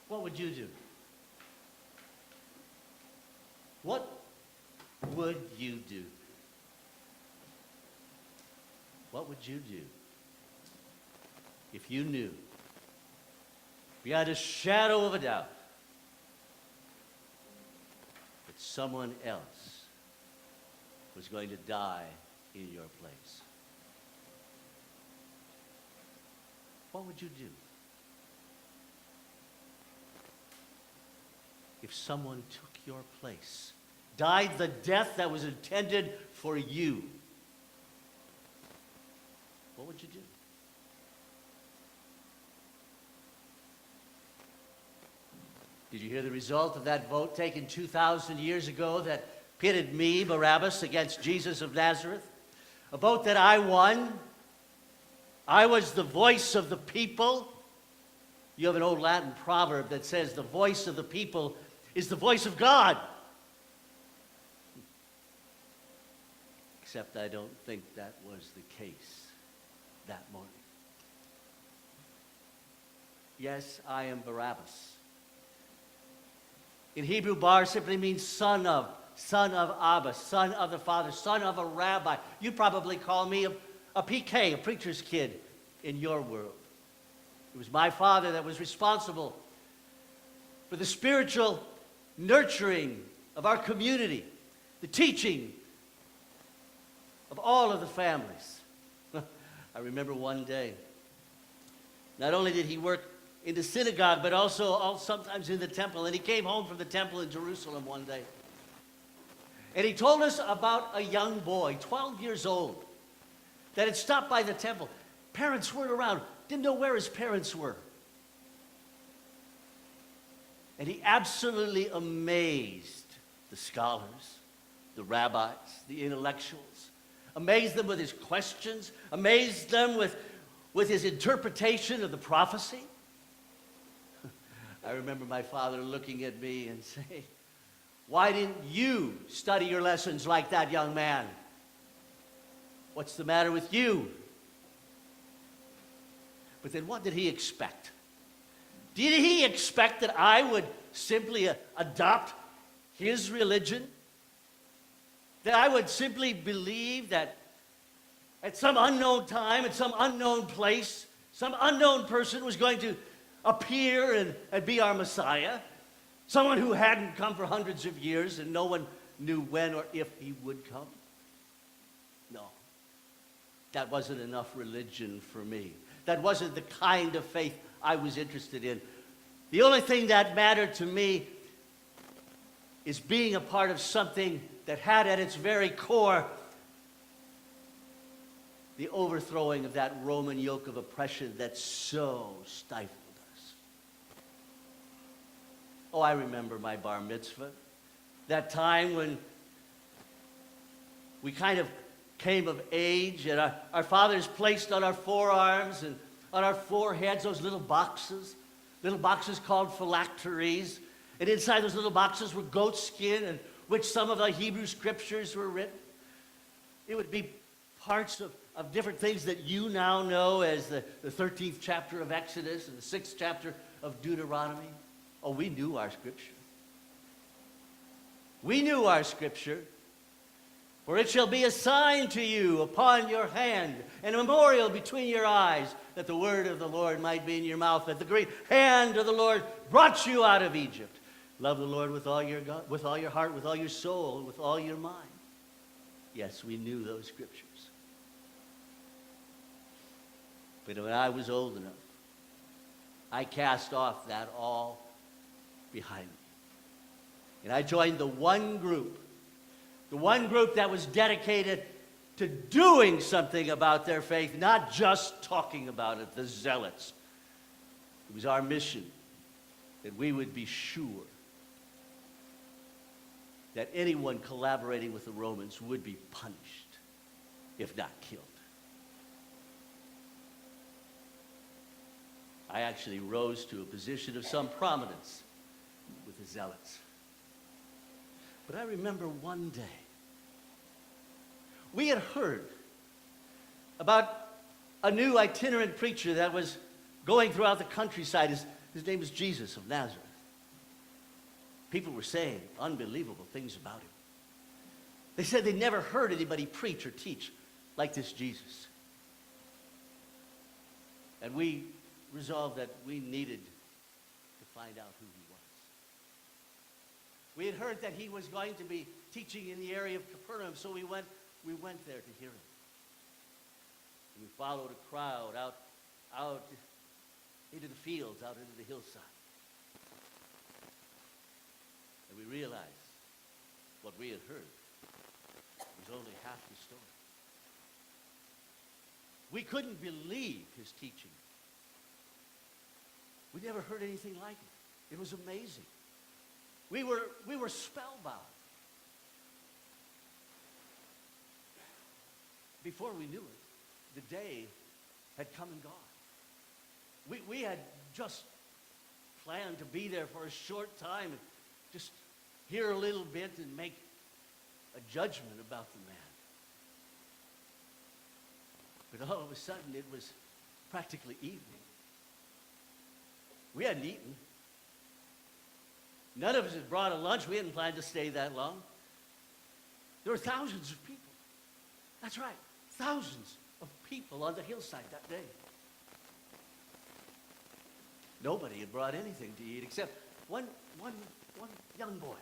what would you do? What would you do? What would you do if you knew, beyond a shadow of a doubt, that someone else was going to die in your place? What would you do? If someone took your place, died the death that was intended for you, what would you do? Did you hear the result of that vote taken 2,000 years ago that pitted me, Barabbas, against Jesus of Nazareth? A vote that I won. I was the voice of the people. You have an old Latin proverb that says the voice of the people is the voice of God. Except I don't think that was the case that morning. Yes, I am Barabbas. In Hebrew, bar simply means son of Abba, son of the Father, son of a rabbi. You'd probably call me a PK, a preacher's kid, in your world. It was my father that was responsible for the spiritual nurturing of our community, the teaching of all of the families. I remember one day, not only did he work in the synagogue, but also sometimes in the temple, and he came home from the temple in Jerusalem one day. And he told us about a young boy, 12 years old, that had stopped by the temple. Parents weren't around, didn't know where his parents were. And he absolutely amazed the scholars, the rabbis, the intellectuals, amazed them with his questions, amazed them with his interpretation of the prophecy. I remember my father looking at me and saying, "Why didn't you study your lessons like that, young man? What's the matter with you?" But then what did he expect? Did he expect that I would simply adopt his religion? That I would simply believe that at some unknown time, at some unknown place, some unknown person was going to appear and be our Messiah? Someone who hadn't come for hundreds of years and no one knew when or if he would come? No. That wasn't enough religion for me. That wasn't the kind of faith I was interested in. The only thing that mattered to me is being a part of something that had at its very core the overthrowing of that Roman yoke of oppression that so stifled us. Oh, I remember my bar mitzvah. That time when we kind of came of age, and our fathers placed on our forearms and on our foreheads those little boxes called phylacteries. And inside those little boxes were goat skin, in which some of the Hebrew scriptures were written. It would be parts of different things that you now know as the 13th chapter of Exodus and the 6th chapter of Deuteronomy. Oh, we knew our scripture. We knew our scripture. For it shall be a sign to you upon your hand, and a memorial between your eyes, that the word of the Lord might be in your mouth, that the great hand of the Lord brought you out of Egypt. Love the Lord with all your heart, with all your soul, with all your mind. Yes, we knew those scriptures. But when I was old enough, I cast off that all behind me. And I joined the one group that was dedicated to doing something about their faith, not just talking about it, the zealots. It was our mission that we would be sure that anyone collaborating with the Romans would be punished, if not killed. I actually rose to a position of some prominence with the zealots. But I remember one day, we had heard about a new itinerant preacher that was going throughout the countryside. His name is Jesus of Nazareth. People were saying unbelievable things about him. They said they never heard anybody preach or teach like this Jesus. And we resolved that we needed to find out who he was. We had heard that he was going to be teaching in the area of Capernaum, so we went there to hear him. We followed a crowd out into the fields, out into the hillside. And we realized what we had heard was only half the story. We couldn't believe his teaching. We never heard anything like it. It was amazing. We were spellbound. Before we knew it, the day had come and gone. We had just planned to be there for a short time and just hear a little bit and make a judgment about the man. But all of a sudden, it was practically evening. We hadn't eaten. None of us had brought a lunch. We hadn't planned to stay that long. There were thousands of people. That's right, thousands of people on the hillside that day. Nobody had brought anything to eat except one young boy.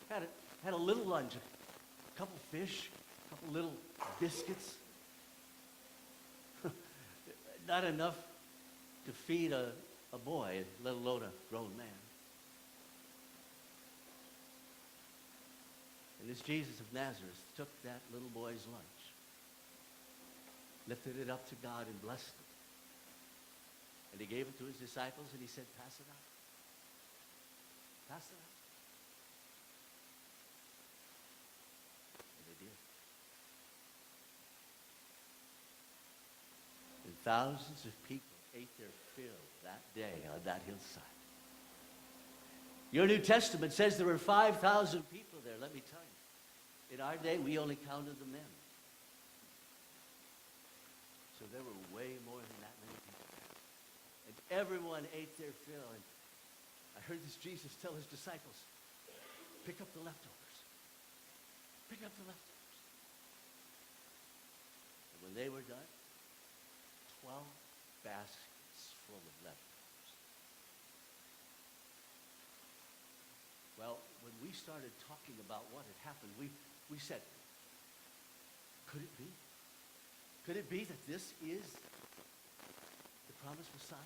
Had a little lunch, a couple fish, a couple little biscuits. Not enough to feed a boy, let alone a grown man. And this Jesus of Nazareth took that little boy's lunch, lifted it up to God and blessed it. And he gave it to his disciples and he said, pass it out. Pass it out. And they did. And thousands of people ate their fill that day on that hillside. Your New Testament says there were 5,000 people there, let me tell you. In our day, we only counted the men. So there were way more than that many people. And everyone ate their fill. And I heard this Jesus tell his disciples, pick up the leftovers. Pick up the leftovers. And when they were done, 12 baskets full of leftovers. Well, when we started talking about what had happened, we said, could it be? Could it be that this is the promised Messiah?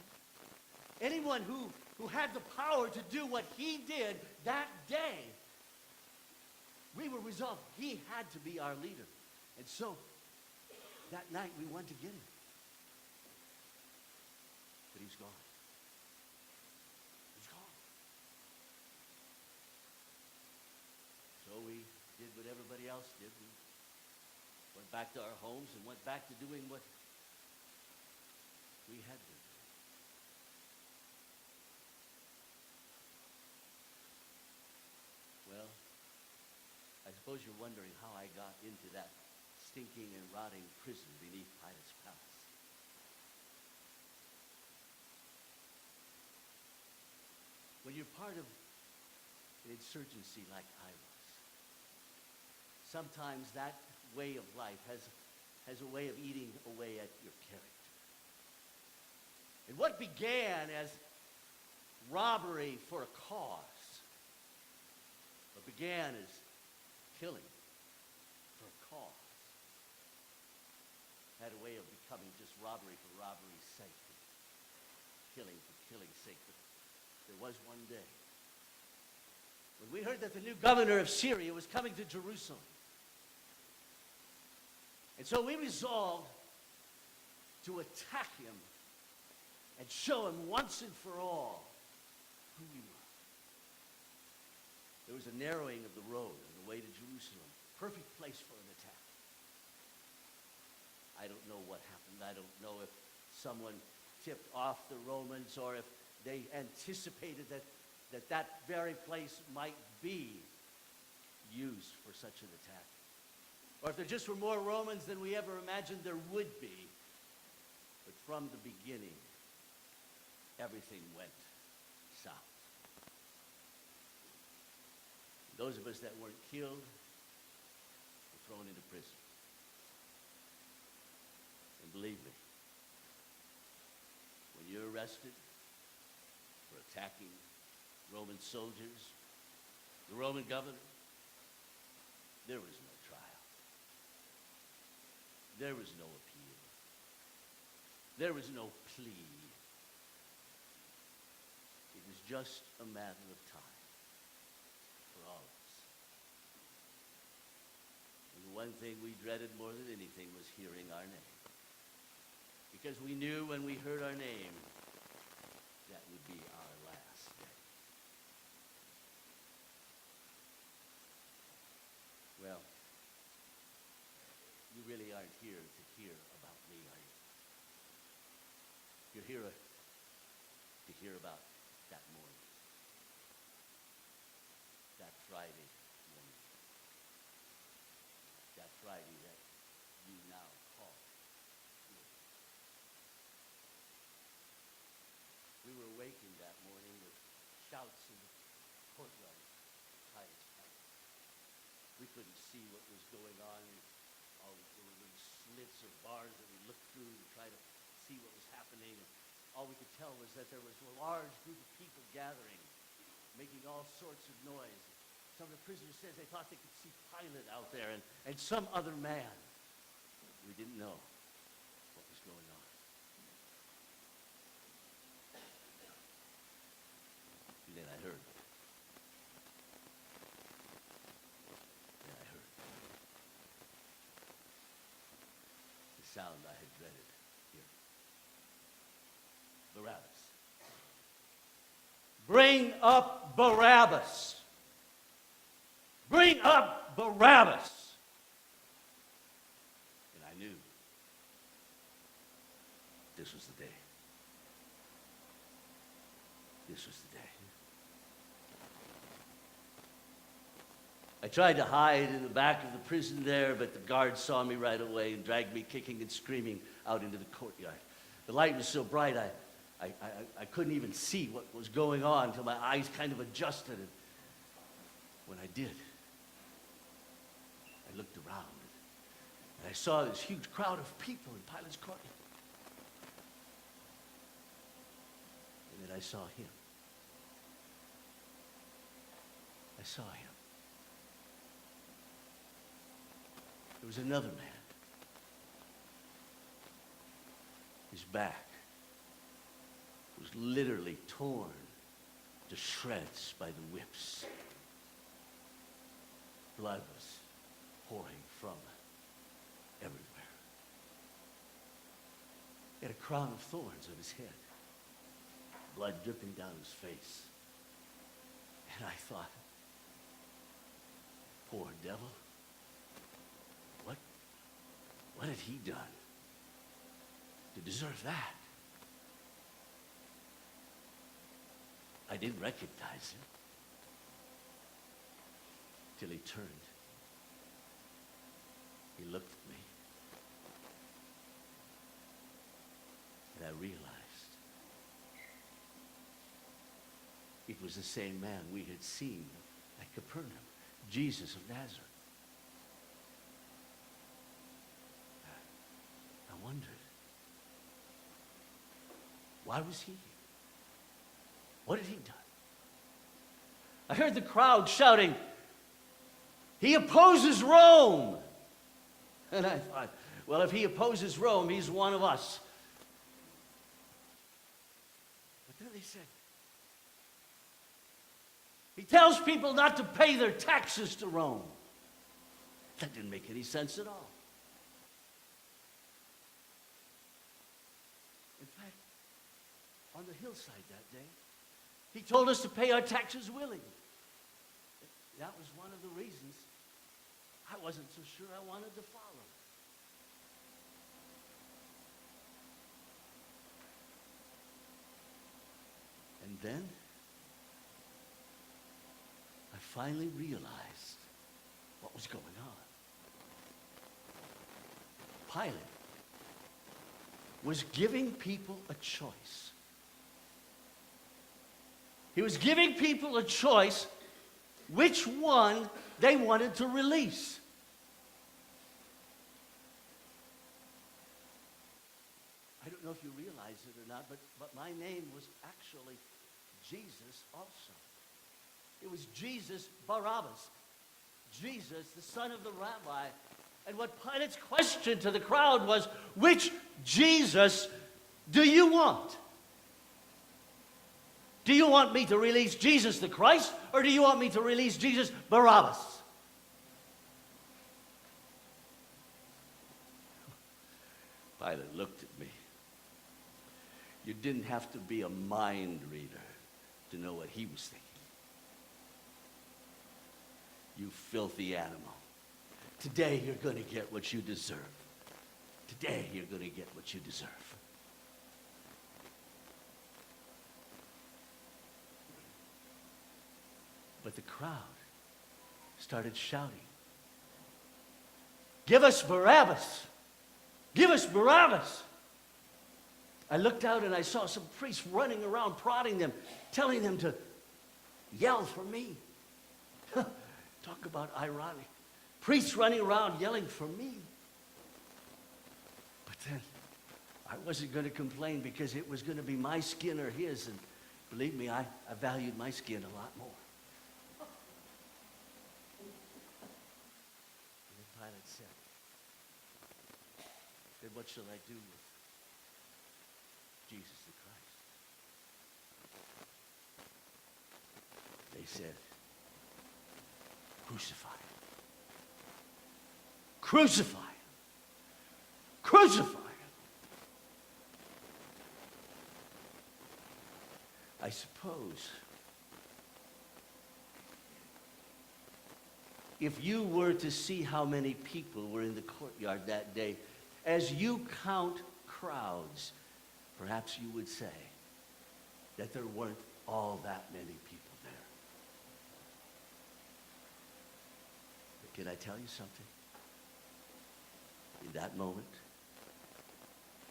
Anyone who had the power to do what he did that day, we were resolved he had to be our leader. And so, that night we went to get him. But he's gone. He's gone. So we did what everybody else did. We went back to our homes and went back to doing what we had to do. Well, I suppose you're wondering how I got into that stinking and rotting prison beneath Pilate's palace. When you're part of an insurgency like I was, sometimes that way of life has a way of eating away at your character. And what began as robbery for a cause, what began as killing for a cause, had a way of becoming just robbery for robbery's sake, killing for killing's sake. But there was one day when we heard that the new governor of Syria was coming to Jerusalem. And so we resolved to attack him and show him once and for all who we were. There was a narrowing of the road on the way to Jerusalem. Perfect place for an attack. I don't know what happened. I don't know if someone tipped off the Romans or if they anticipated that very place might be used for such an attack. Or if there just were more Romans than we ever imagined there would be. But from the beginning, everything went south. Those of us that weren't killed were thrown into prison. And believe me, when you're arrested for attacking Roman soldiers, the Roman governor, there was no trial. There was no appeal. There was no plea. It was just a matter of time for all of us. And the one thing we dreaded more than anything was hearing our name. Because we knew when we heard our name, that would be our last day. Well, you really aren't here to hear about me, are you? You're here to hear about that morning. That Friday morning. That Friday that you now call here. We were awakened that morning with shouts in the courtyard of Titus Palace. We couldn't see what was going on. All there were little slits or bars that we looked through to try to see what was happening. And all we could tell was that there was a large group of people gathering, making all sorts of noise. Some of the prisoners said they thought they could see Pilate out there and some other man. We didn't know what was going on. And then I heard. The sound I had dreaded here. Barabbas. Bring up Barabbas. Bring up Barabbas. And I knew this was the day. This was the day. I tried to hide in the back of the prison there, but the guards saw me right away and dragged me kicking and screaming out into the courtyard. The light was so bright, I couldn't even see what was going on until my eyes kind of adjusted. And when I did, I looked around and I saw this huge crowd of people in Pilate's courtyard. And then I saw him. I saw him. There was another man. His back was literally torn to shreds by the whips. Blood was pouring from everywhere. He had a crown of thorns on his head, blood dripping down his face. And I thought, poor devil. What had he done to deserve that? I didn't recognize him till he turned. He looked at me, and I realized it was the same man we had seen at Capernaum, Jesus of Nazareth. I wondered, why was he here? What had he done? I heard the crowd shouting, he opposes Rome. And I thought, well, if he opposes Rome, he's one of us. But then they said, he tells people not to pay their taxes to Rome. That didn't make any sense at all. In fact, on the hillside that day, he told us to pay our taxes willingly. That was one of the reasons I wasn't so sure I wanted to follow. And then I finally realized what was going on. Pilate was giving people a choice. He was giving people a choice which one they wanted to release. I don't know if you realize it or not, but my name was actually Jesus also. It was Jesus Barabbas. Jesus, the son of the rabbi. And what Pilate's question to the crowd was, which Jesus do you want? Do you want me to release Jesus the Christ, or do you want me to release Jesus Barabbas? Pilate looked at me. You didn't have to be a mind reader to know what he was thinking. You filthy animal. Today you're going to get what you deserve. Today you're going to get what you deserve. But the crowd started shouting, "Give us Barabbas! Give us Barabbas!" I looked out and I saw some priests running around, prodding them, telling them to yell for me. Talk about ironic. Priests running around yelling for me. But then I wasn't going to complain because it was going to be my skin or his. And believe me, I valued my skin a lot more. And then Pilate said, "What shall I do with Jesus the Christ?" They said, "Crucify him. Crucify him. Crucify him." I suppose if you were to see how many people were in the courtyard that day, as you count crowds, perhaps you would say that there weren't all that many people there. But can I tell you something? In that moment,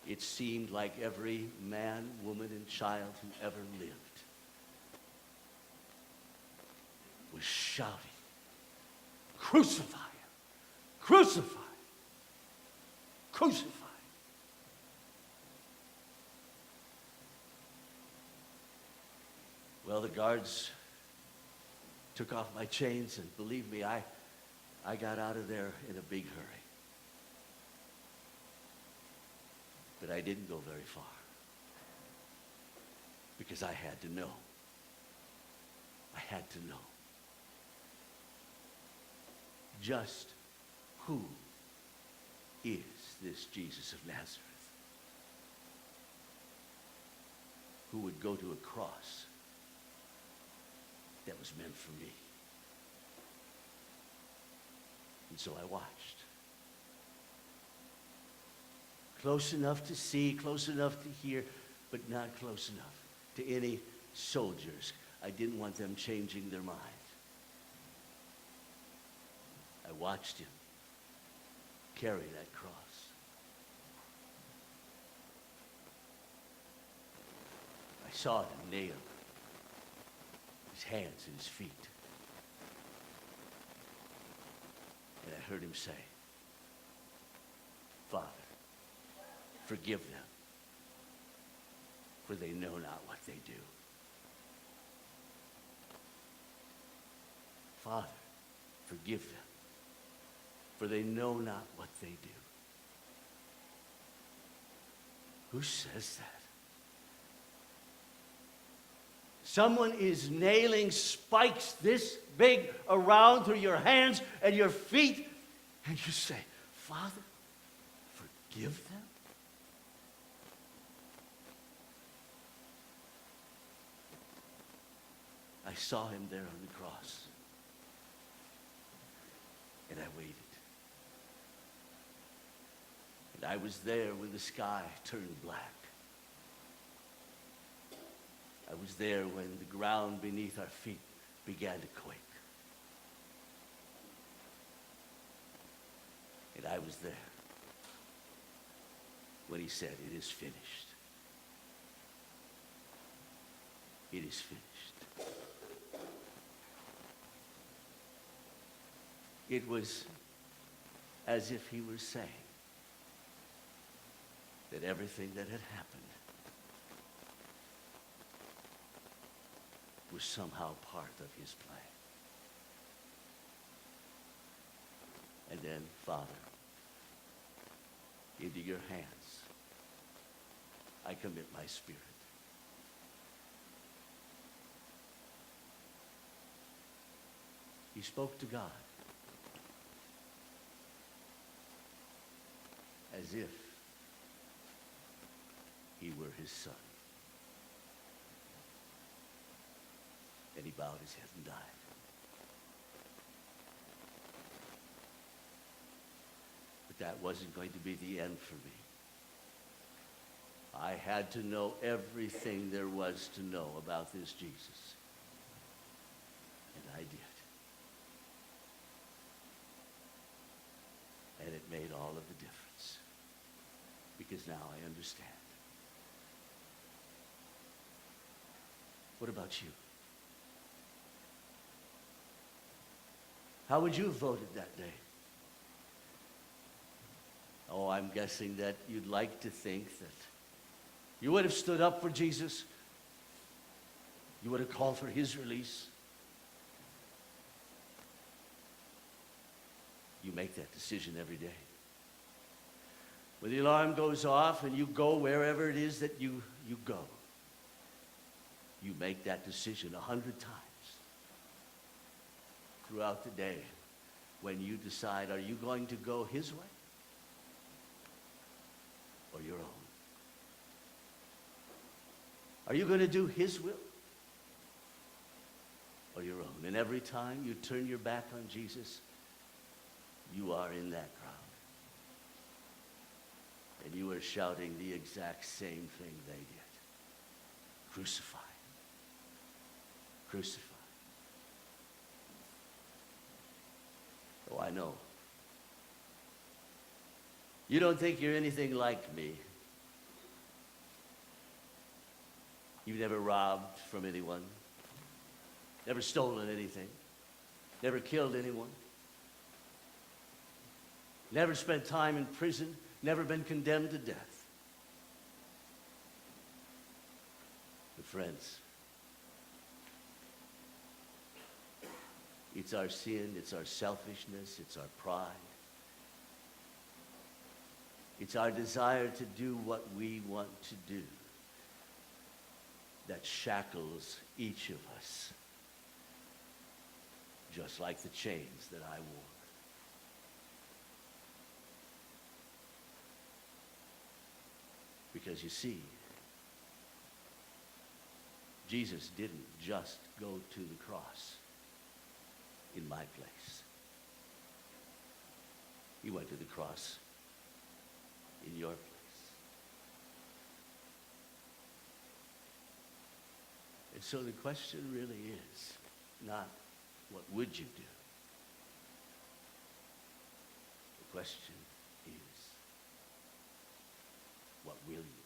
it seemed like every man, woman, and child who ever lived was shouting, "Crucify him! Crucify him! Crucify him!" Well, the guards took off my chains, and believe me, I got out of there in a big hurry. But I didn't go very far because I had to know. I had to know just who is this Jesus of Nazareth who would go to a cross that was meant for me. And so I watched. Close enough to see, close enough to hear, but not close enough to any soldiers. I didn't want them changing their mind. I watched him carry that cross. I saw him nail his hands and his feet. And I heard him say, "Father, forgive them, for they know not what they do." Father, forgive them, for they know not what they do. Who says that? Someone is nailing spikes this big around through your hands and your feet, and you say, "Father, forgive them"? I saw him there on the cross, and I waited. And I was there when the sky turned black. I was there when the ground beneath our feet began to quake. And I was there when he said, "It is finished." It is finished. It was as if he were saying that everything that had happened was somehow part of his plan. And then, Father, into your hands I commit my spirit. He spoke to God as if he were his son. And he bowed his head and died. But that wasn't going to be the end for me. I had to know everything there was to know about this Jesus. And I did. And it made all of the difference. Because now I understand. What about you? How would you have voted that day? Oh, I'm guessing that you'd like to think that you would have stood up for Jesus. You would have called for his release. You make that decision every day. When the alarm goes off and you go wherever it is that you go, you make that decision 100 times throughout the day when you decide, are you going to go his way or your own? Are you going to do his will or your own? And every time you turn your back on Jesus, you are in that crowd. And you are shouting the exact same thing they did. Crucify. Crucify. Oh, I know. You don't think you're anything like me. You've never robbed from anyone, never stolen anything, never killed anyone, never spent time in prison, never been condemned to death. But friends, it's our sin, it's our selfishness, it's our pride. It's our desire to do what we want to do that shackles each of us, just like the chains that I wore. Because you see, Jesus didn't just go to the cross in my place. He went to the cross in your place. And so the question really is not what would you do? The question is, what will you do?